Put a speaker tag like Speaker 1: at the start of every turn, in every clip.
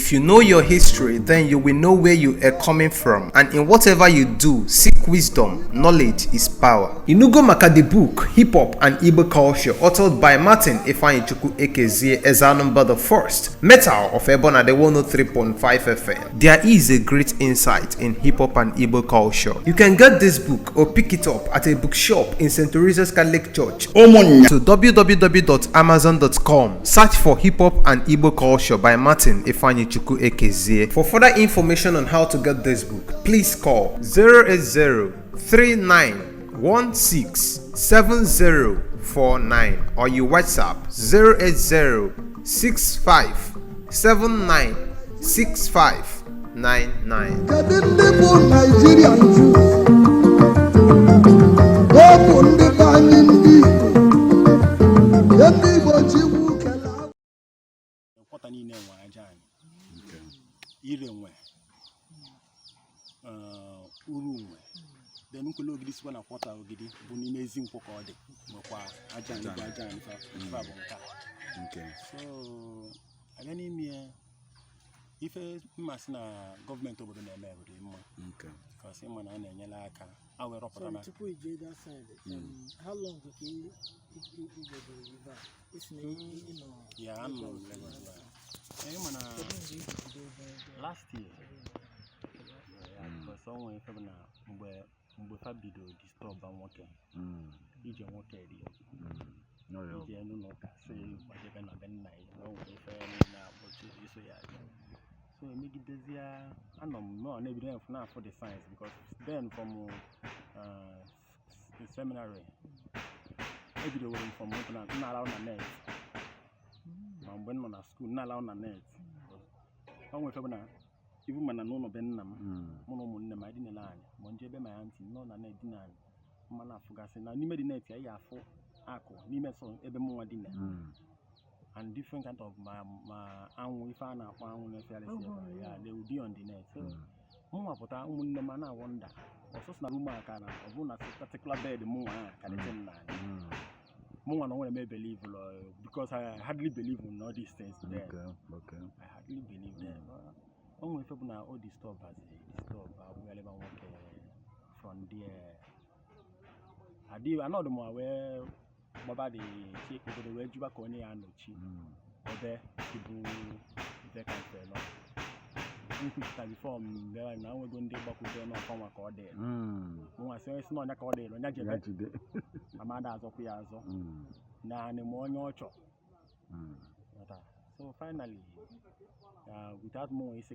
Speaker 1: If you know your history, then you will know where you are coming from, and in whatever you do, seek wisdom. Knowledge is power. Inugo maka the book Hip Hop and Igbo Culture, authored by Martin Ifeanyichukwu Ekezie Ezanumba the First, Metal of Ebona the 103.5 FM. There is a great insight in hip hop and Igbo culture. You can get this book or pick it up at a bookshop in St. Teresa's Catholic Church. To www.amazon.com, search for Hip Hop and Igbo Culture by Martin Ifeanyichukwu Ekezie. For further information on how to get this book, please call 08039167049 or you WhatsApp
Speaker 2: 08065796599. Then uncle look this one a quarter of Gidi, Bunimazing for Cody, Mokwa, Ajan, okay. So, again, if a Masna government over the name, okay, because him and Yalaka, our opera.
Speaker 3: To put that side, how long did he
Speaker 2: yeah, I'm last year. Because someone from mgbe fa bido disturb nwoke ije nwoke eri ije enu n'ụka si gbajebe na be nna ya na onwere ife na akpọchi iso ya so emegidezi anọ m na-ebido ya na-afọ the science because then from the seminary ebido were from nna-alaụ na net ma mgbe nọ na school nna-alaụ na net o nwere ife na ibu mana n'ụlọ be nna m mụ na ụmụnne m anyị dinela anyị ma nje ebe ma ya ntị nọ na net dina anyị mmanụ afụgasị na n'ime dị net ya afụ akụ n'ime so ebe mụnwa dina and different kind of ma anwụ ife a na-akpọ anwụ na-efegharịsị ebe ya they will be on the net so mụnwa pụta ụmụnne m na-awọ nda ọsọsọ na rumu aka na ọ bụrụ na particular bed mụnwa ha karịsị m n'anya mụnwa na nwere m believe because I hardly believe in all these things then. Okay. I hardly believe them. Only if you all disturb us, from there. I know the more where Baba the take over the way you back on the cheap. There, people, they can say no. Before there, now we're going to back with them from a call there. I say it's not a call there, not yet. Amada's of Piazzo. Now, the more your chop. So finally, without more is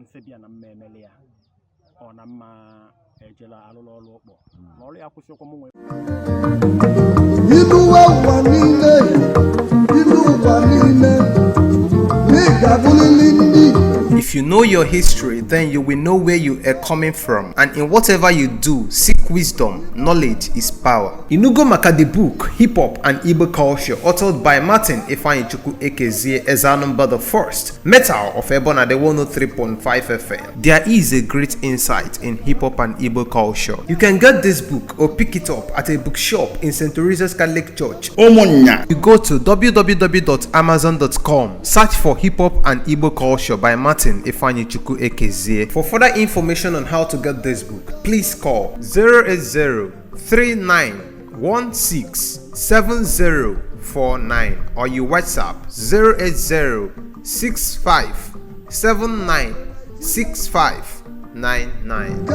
Speaker 2: Nsebia na Memelia or Nama Ejela Alolo. Mori Akusio Common.
Speaker 1: If you know your history, then you will know where you are coming from, and in whatever you do, seek wisdom. Knowledge is power. Inugo maka the book Hip Hop and Igbo Culture, authored by Martin Ifeanyichukwu Ekezie Ezanumba the First, Metal of Ebona the 103.5 FM. There is a great insight in hip hop and Igbo culture. You can get this book or pick it up at a bookshop in St. Teresa's Catholic Church. You go to www.amazon.com, search for Hip Hop and Igbo Culture by Martin Ifeanyichukwu Ekezie. For further information on how to get this book, please call 08039167049 or you WhatsApp 08065796599.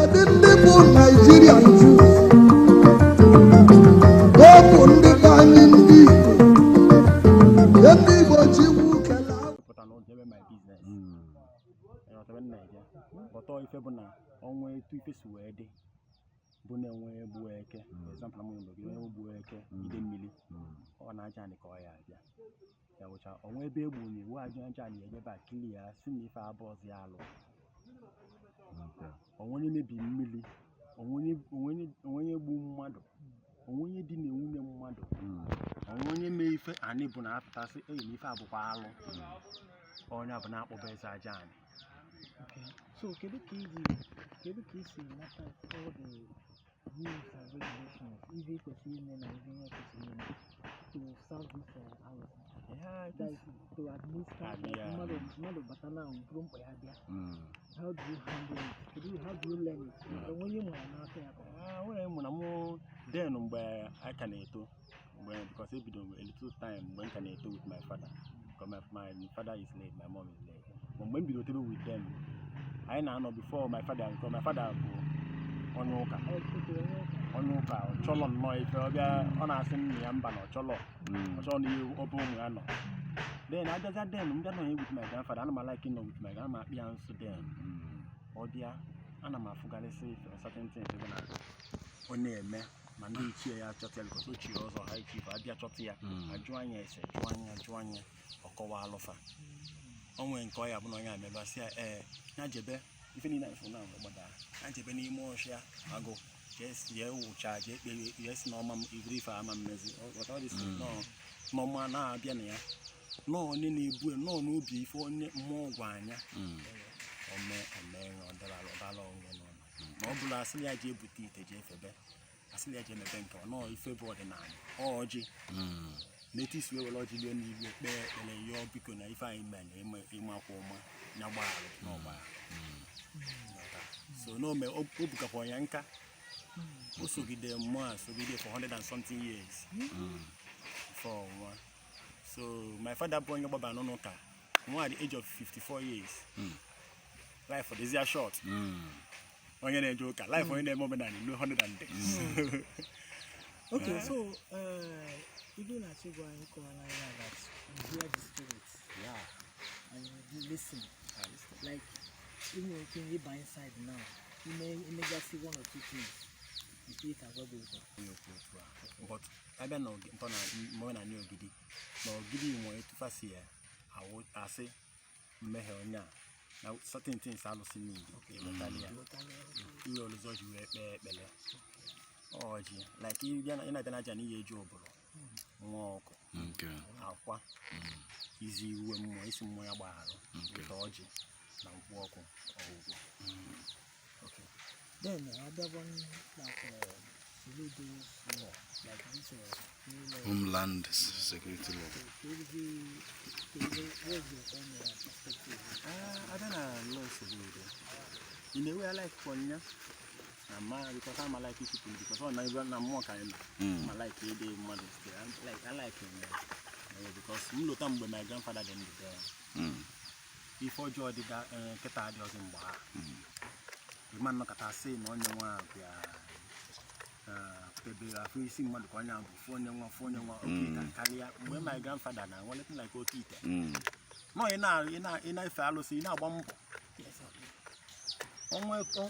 Speaker 2: But all if ever only two pieces were dead. Bunaway Bueke, example, Bueke, Millie, or Najani Koya. There was a only baby who are Johnny, about clear, signify boss yellow. Only maybe Millie, only when you boom mother, only didn't win mother, only may and even after say, if I have or never an apple base are Johnny.
Speaker 3: Okay. So, can you please matter all the rules and regulations, even for female and even for to serve this house.
Speaker 2: Yeah, it
Speaker 3: That
Speaker 2: is.
Speaker 3: is to administer
Speaker 2: Yeah.
Speaker 3: mother batana and from Poyadia. How do you handle it? How do you learn it? The one you want to
Speaker 2: When I'm then I can eat because it be a little time when can eat with my father. Because my father is late, my mom is late. But when we do with them, I know before my father, because my father on Oka, Cholon, no, if you're on asking me, I'm ban or Cholo, or only you open. Then I just then, I'm done with my grandfather, I'm liking with my grandma, young Sudan. Or dear, and I'm a fugalisi or certain things. Only a man, Monday, chair, chotel, Cosuchi, or high chief, I dear chotia, I join yes, join or Kowalofa. Only inquire when I remember, say, Najebe, if any night for now, but Najebe any more share, I go. Yes, yeah, charge it, yes, no, mum, if I'm a messy, or what all this, no, Mamma, now, Biania. No, any boy, no, before more wine. Or man, or the long Mobula, Asili, I gave with it, Jeffebe. Asili, I gave a bank or no, if February 9. Or G. Natives will lodge you and your beacon if I man, in my home, no bar. So, no, me Obuka for Yanka. Also, be there more, so be there for 100 and something years. For one. So, my father born about Banonoka, more at the age of 54 years. Life for this year short. On your joke, life for any moment and 100 days.
Speaker 3: Okay, so even at you going that you hear the spirits.
Speaker 2: Yeah.
Speaker 3: And you listen. Like even when you by inside now, you may just see one or two things. You see it as well.
Speaker 2: But I don't know more than you giddy. No giddy more to fast here. I say Mehonia. Now certain things are not in me. You always watch you oh gee. Like you in a Jani job. Walk.
Speaker 4: Okay.
Speaker 2: Aqua. Easy when more is more about Georgie. Now walk over. Okay.
Speaker 3: Then other one like law, like this
Speaker 4: Homeland security law.
Speaker 3: what's your own perspective?
Speaker 2: I don't know civilian. In a way I like Konya. Because I'm like people because I'm more kind of I like the modesty. I like him because you know when my grandfather then there. Before George did that Keta was in Bar. The man not at say no one free sing one corner before no phone when my grandfather now one like Otita. No, in a fallacy, in a bomb.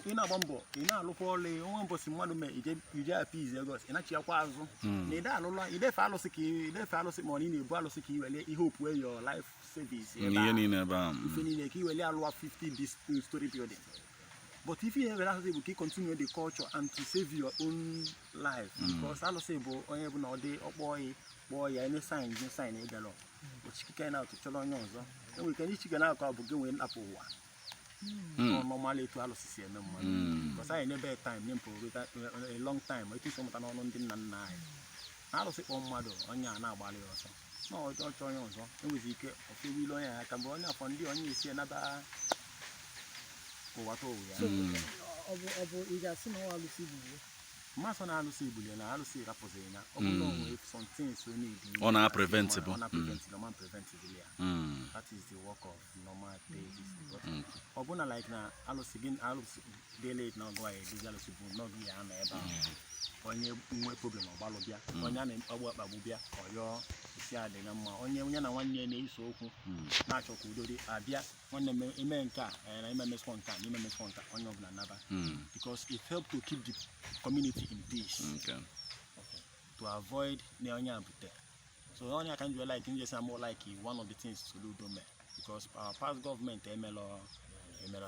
Speaker 2: In a bombo, in a local, one person one may you just appease your ghost, and actually a quazo. They fallacy money, you fallacy, you hope where your life service. If you need a key, will allow 50 this story building. But if you ever have to continue the culture and to save your own life, because I'll say, boy, any sign, you sign it alone. But she can out to Cholon, and we can each get out of going up normally to Alice, because I never time with a long time. I think someone on didn't and I'll say, oh, mother, on your now, Bali also. No, don't join us. It was a few lawyer, I can go on the on you see another. What so,
Speaker 3: you just know how to see
Speaker 2: Mason, I'll see Bullion, I'll see Raposina, if some things we need
Speaker 4: on our preventable.
Speaker 2: That is the work of normal days. Obuna like now, I'll see daily now go ahead, not be an ever. On your problem of Balobia, on your name of Babubia, or your the number on your 1 year so natural could Abia, one man car, and I miss one car, you miss one car on your another. Because it helps to keep the community in peace. Okay. To avoid Neonia. So, only I can do like in just more like one of the things to do, because our past government, MLO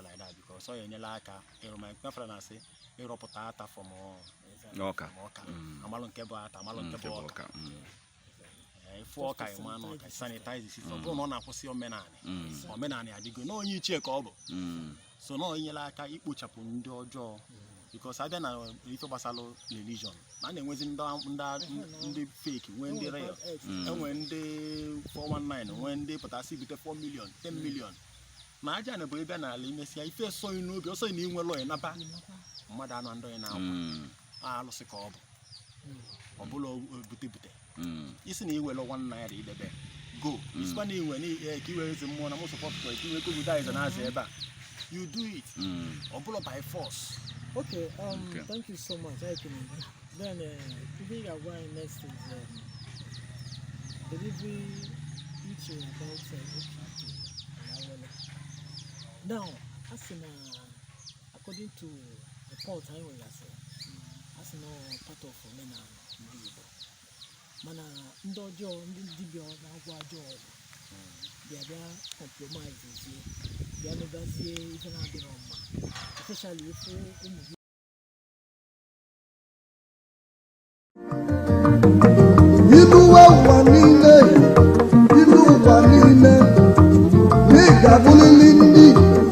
Speaker 2: like that, because so in Yelaka, my grandfather say, Europotata from
Speaker 4: Okay.
Speaker 2: Amalon Kebata, Amalon Keboka. Four man sanitize the system. Don't know what's your menani. Or menani, I dig no you check over. So, no, in Yelaka, it puts up on your jaw. because I na ife gbasara religion na na-enwezi ndị fake nwee ndị real enwe ndị 419 nwee ndị pụtasị bite 4 million 10 million ma aja na bụ ebe na ala imesịa ife soyi n'obi ọsọ na inwe lọị naba mmadụ anọ ndọị na akwa alụsị ka ọ bụ ọbụla bute isi na iwere 1 naira idebe go isikwa na iwe ka iwere ezi mmụọ na mụ sọpọtụ ka iwe kobudize na azụ ebe a you do it ọbụla by force.
Speaker 3: Okay, thank you so much. Then today we are going next is delivery which is about now, as in according to the report I will say, as no part of Mena Mana Ndojo Dibio Naguajo, they are compromises here. They are never see even at the Roma, especially if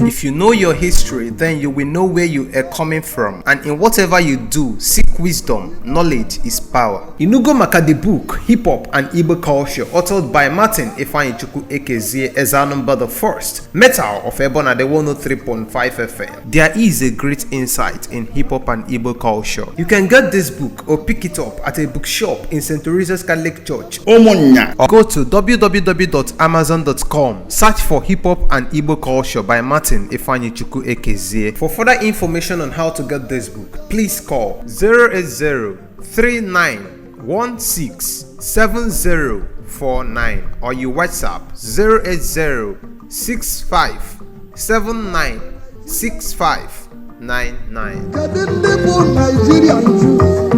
Speaker 1: If you know your history, then you will know where you are coming from, and in whatever you do, seek wisdom. Knowledge is power. Inugo Maka the book, Hip Hop and Igbo Culture, authored by Martin Ifeanyichukwu Ekezie Ezanumba the First, Metal of Ebona the 103.5 FM. There is a great insight in hip hop and Igbo culture. You can get this book or pick it up at a bookshop in St. Teresa's Catholic Church, Omonia, or go to www.amazon.com. Search for Hip Hop and Igbo Culture by Martin Ifeanyichukwu Ekezie. For further information on how to get this book, please call 08039167049 or you WhatsApp 08065796599.